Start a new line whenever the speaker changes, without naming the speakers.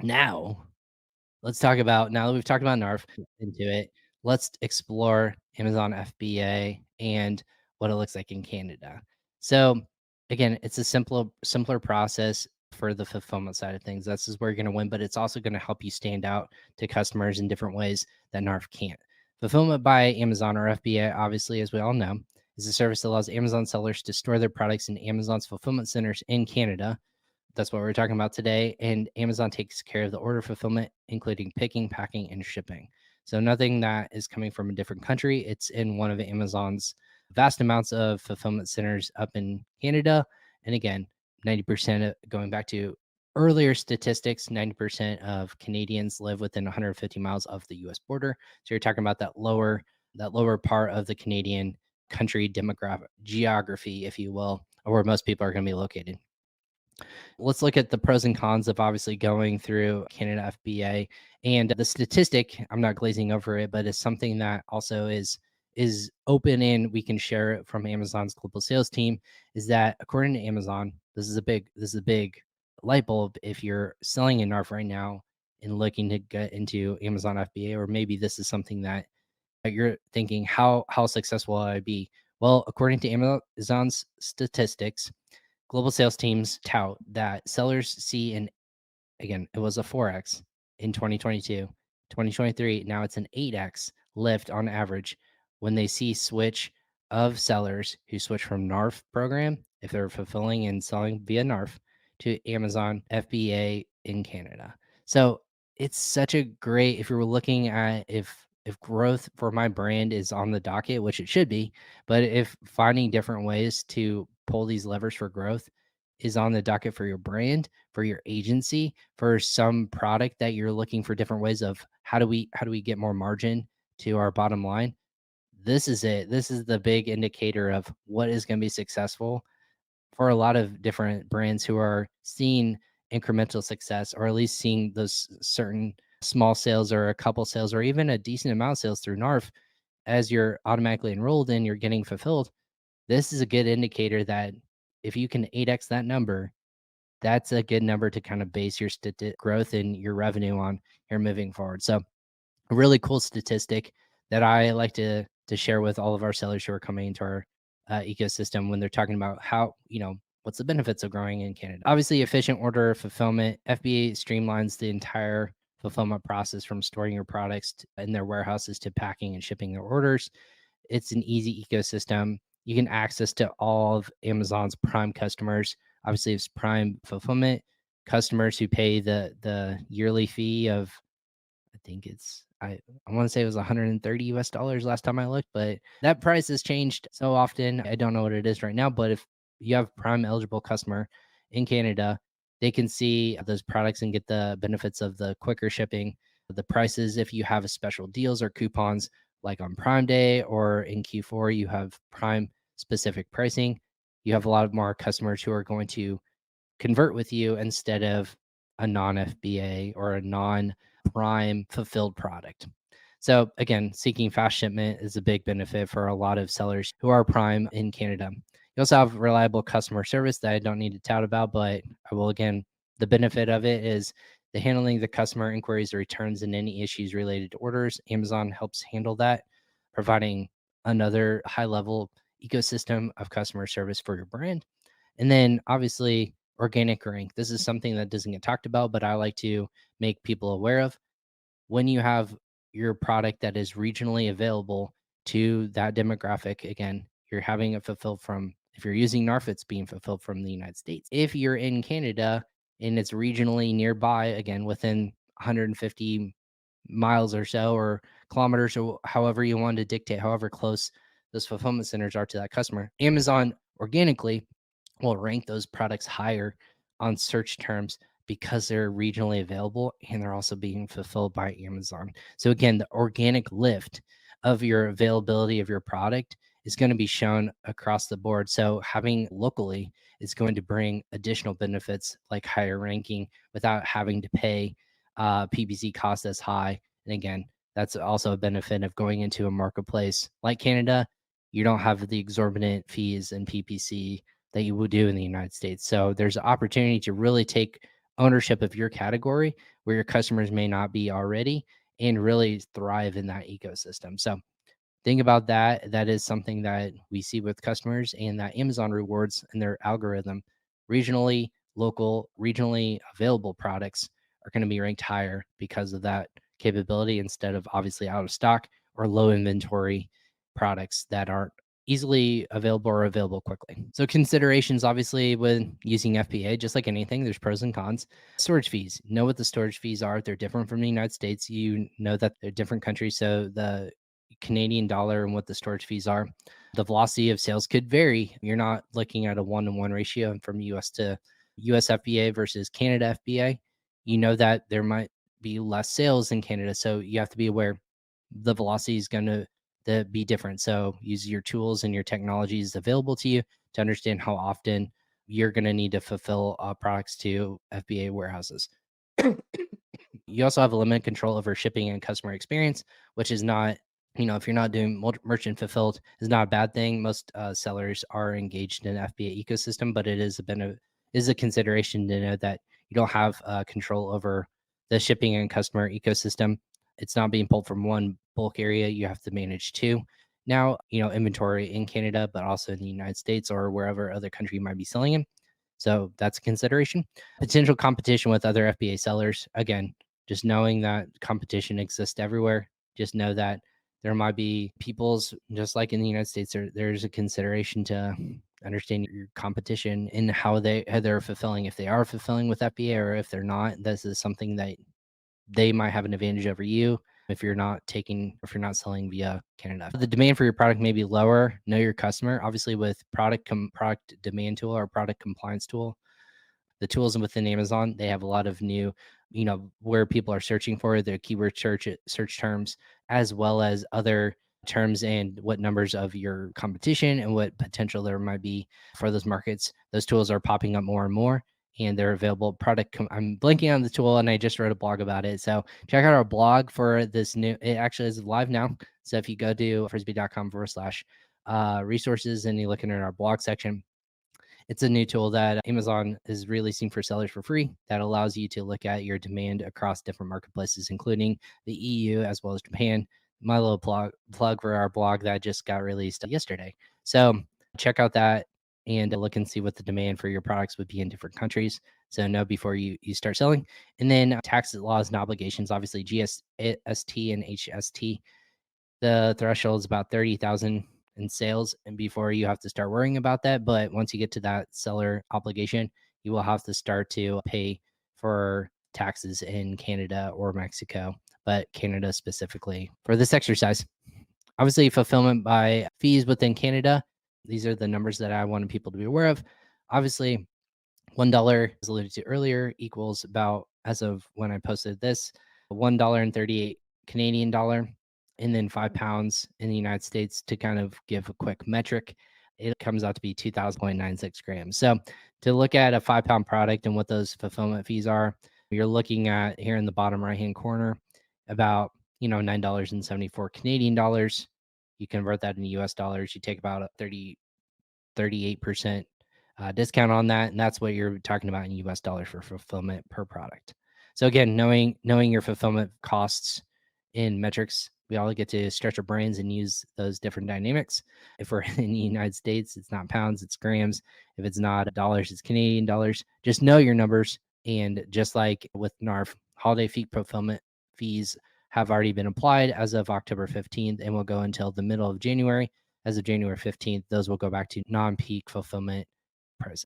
Now, let's talk about now that we've talked about NARF into it, let's explore Amazon FBA and what it looks like in Canada. So again, it's a simpler process for the fulfillment side of things. This is where you're going to win, but it's also going to help you stand out to customers in different ways that NARF can't. Fulfillment by Amazon or FBA, obviously, as we all know, is a service that allows Amazon sellers to store their products in Amazon's fulfillment centers in Canada. That's what we're talking about today. And Amazon takes care of the order fulfillment, including picking, packing, and shipping. So nothing that is coming from a different country. It's in one of Amazon's vast amounts of fulfillment centers up in Canada. And again, 90% going back to earlier statistics, 90% of Canadians live within 150 miles of the US border. So you're talking about that lower part of the Canadian country demographic geography, if you will, or where most people are going to be located. Let's look at the pros and cons of obviously going through Canada FBA. And the statistic, I'm not glazing over it, but it's something that also is open and we can share it from Amazon's global sales team, is that according to Amazon, this is a big light bulb if you're selling in NARF right now and looking to get into Amazon FBA, or maybe this is something that you're thinking, how successful will I be? Well, according to Amazon's statistics, global sales teams tout that sellers see an again, it was a 4x in 2022, 2023. Now it's an 8x lift on average when they see switch of sellers who switch from NARF program, if they're fulfilling and selling via NARF, to Amazon FBA in Canada. So it's such a great, if you're looking at if growth for my brand is on the docket, which it should be, but if finding different ways to pull these levers for growth is on the docket for your brand, for your agency, for some product that you're looking for different ways of how do we get more margin to our bottom line. This is it. This is the big indicator of what is going to be successful for a lot of different brands who are seeing incremental success, or at least seeing those certain small sales or a couple sales or even a decent amount of sales through NARF as you're automatically enrolled and you're getting fulfilled. This is a good indicator that if you can 8x that number, that's a good number to kind of base your growth and your revenue on here moving forward. So a really cool statistic that I like to share with all of our sellers who are coming into our ecosystem when they're talking about how, what's the benefits of growing in Canada. Obviously, efficient order fulfillment. FBA streamlines the entire fulfillment process from storing your products in their warehouses to packing and shipping their orders. It's an easy ecosystem. You can access to all of Amazon's Prime customers. Obviously, it's Prime fulfillment customers who pay the yearly fee of, I think I want to say it was 130 US dollars last time I looked, but that price has changed so often. I don't know what it is right now, but if you have Prime eligible customer in Canada, they can see those products and get the benefits of the quicker shipping, the prices if you have a special deals or coupons like on Prime Day or in Q4 you have Prime specific pricing. You have a lot of more customers who are going to convert with you instead of a non FBA or a non Prime fulfilled product. So, again, seeking fast shipment is a big benefit for a lot of sellers who are Prime in Canada. You also have reliable customer service that I don't need to tout about, but I will again. The benefit of it is the handling the customer inquiries or returns and any issues related to orders. Amazon helps handle that, providing another high level ecosystem of customer service for your brand. And then obviously organic rank. This is something that doesn't get talked about, but I like to make people aware of. When you have your product that is regionally available to that demographic, again, you're having it fulfilled from, if you're using NARF, it's being fulfilled from the United States. If you're in Canada and it's regionally nearby, again, within 150 miles or so, or kilometers, or however you want to dictate, however close those fulfillment centers are to that customer, Amazon organically will rank those products higher on search terms because they're regionally available and they're also being fulfilled by Amazon. So again, the organic lift of your availability of your product is going to be shown across the board. So having locally is going to bring additional benefits like higher ranking without having to pay PPC cost as high. And again, that's also a benefit of going into a marketplace like Canada. You don't have the exorbitant fees and PPC that you will do in the United States. So there's an opportunity to really take ownership of your category where your customers may not be already and really thrive in that ecosystem. So think about that. That is something that we see with customers, and that Amazon rewards and their algorithm, regionally, local, regionally available products are going to be ranked higher because of that capability instead of obviously out of stock or low inventory products that aren't easily available or available quickly. So considerations obviously with using FBA, just like anything, there's pros and cons. Storage fees. Know what the storage fees are. They're different from the United States. You know that they're different countries. So the Canadian dollar and what the storage fees are. The velocity of sales could vary. You're not looking at a 1-to-1 ratio from US to US FBA versus Canada FBA. You know that there might be less sales in Canada. So you have to be aware the velocity is going to be different. So use your tools and your technologies available to you to understand how often you're going to need to fulfill products to FBA warehouses. You also have a limited control over shipping and customer experience, which is not, if you're not doing merchant fulfilled, is not a bad thing. Most sellers are engaged in FBA ecosystem, but it is a consideration to know that you don't have control over the shipping and customer ecosystem. It's not being pulled from one bulk area. You have to manage two. Now, inventory in Canada, but also in the United States or wherever other country you might be selling in. So that's a consideration. Potential competition with other FBA sellers. Again, just knowing that competition exists everywhere. Just know that there might be people's, just like in the United States, there's a consideration to understand your competition and how they're fulfilling, if they are fulfilling with FBA or if they're not. This is something that they might have an advantage over you if you're not selling via Canada. The demand for your product may be lower. Know your customer. Obviously, with product demand tool or product compliance tool, the tools within Amazon, they have a lot of new, where people are searching for their keyword search terms, as well as other terms and what numbers of your competition and what potential there might be for those markets. Those tools are popping up more and more, and they're available. I'm blanking on the tool, and I just wrote a blog about it. So check out our blog for this new. It actually is live now. So if you go to frisbi.com/resources and you look in our blog section, it's a new tool that Amazon is releasing for sellers for free that allows you to look at your demand across different marketplaces, including the EU as well as Japan. My little plug for our blog that just got released yesterday. So check out that and look and see what the demand for your products would be in different countries. So know before you start selling. And then taxes, laws, and obligations, obviously GST and HST. The threshold is about 30,000 in sales, and before you have to start worrying about that. But once you get to that seller obligation, you will have to start to pay for taxes in Canada or Mexico, but Canada specifically for this exercise. Obviously, fulfillment by fees within Canada. These are the numbers that I wanted people to be aware of. Obviously, $1, as alluded to earlier, equals about, as of when I posted this, $1.38 Canadian dollar, and then £5 in the United States. To kind of give a quick metric, it comes out to be 2,096 grams. So to look at a 5-pound product and what those fulfillment fees are, you're looking at here in the bottom right hand corner about $9.74 Canadian dollars. You convert that into US dollars, you take about a 38% discount on that, and that's what you're talking about in US dollars for fulfillment per product. So again, knowing your fulfillment costs in metrics, we all get to stretch our brains and use those different dynamics. If we're in the United States, it's not pounds, it's grams. If it's not dollars, it's Canadian dollars. Just know your numbers. And just like with NARF, holiday fee fulfillment fees have already been applied as of October 15th and will go until the middle of January. As of January 15th, those will go back to non-peak fulfillment price.